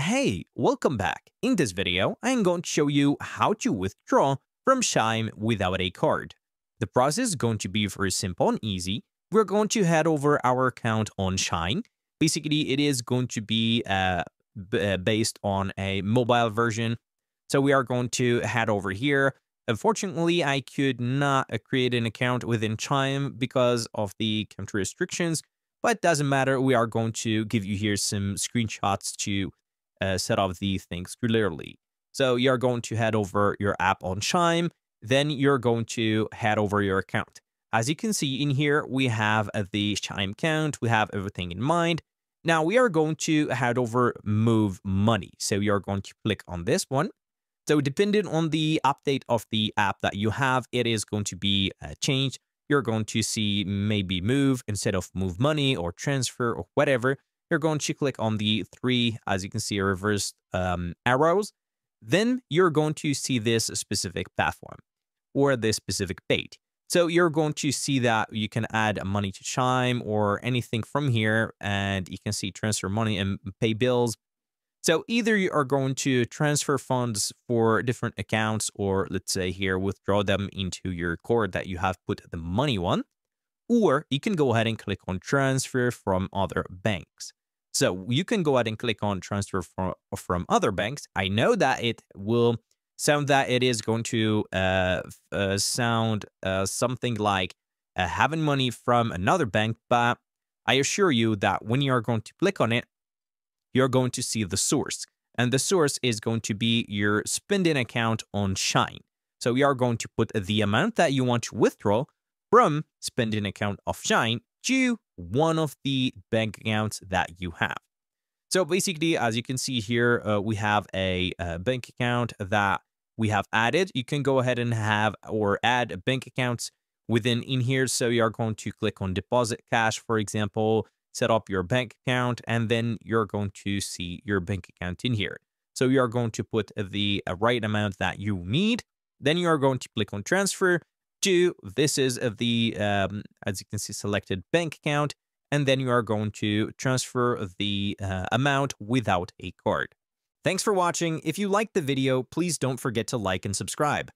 Hey, welcome back. In this video, I'm going to show you how to withdraw from Chime without a card. The process is going to be very simple and easy. We're going to head over our account on Chime. Basically, it is going to be based on a mobile version. So we are going to head over here. Unfortunately, I could not create an account within Chime because of the country restrictions, but it doesn't matter. We are going to give you here some screenshots to set up the things clearly. So you're going to head over your app on Chime, then you're going to head over your account. As you can see in here, we have the Chime account, we have everything in mind. Now we are going to head over Move Money. So you're going to click on this one. So depending on the update of the app that you have, it is going to be changed. You're going to see maybe Move instead of Move Money or Transfer or whatever. You're going to click on the three, as you can see, reversed arrows. Then you're going to see this specific platform or this specific page. So you're going to see that you can add money to Chime or anything from here, and you can see transfer money and pay bills. So either you are going to transfer funds for different accounts, or let's say here, withdraw them into your card that you have put the money on, or you can go ahead and click on transfer from other banks. So you can go ahead and click on transfer from other banks. I know that it will sound that it is going to sound something like having money from another bank, but I assure you that when you are going to click on it, you're going to see the source. And the source is going to be your spending account on Chime. So you are going to put the amount that you want to withdraw from spending account of Chime to one of the bank accounts that you have. So basically, as you can see here, we have a bank account that we have added. You can go ahead and have or add bank accounts within in here. So you are going to click on deposit cash, for example, set up your bank account, and then you're going to see your bank account in here. So you are going to put the right amount that you need. Then you are going to click on transfer to, this is the, as you can see, selected bank account. And then you are going to transfer the amount without a card. Thanks for watching. If you liked the video, please don't forget to like and subscribe.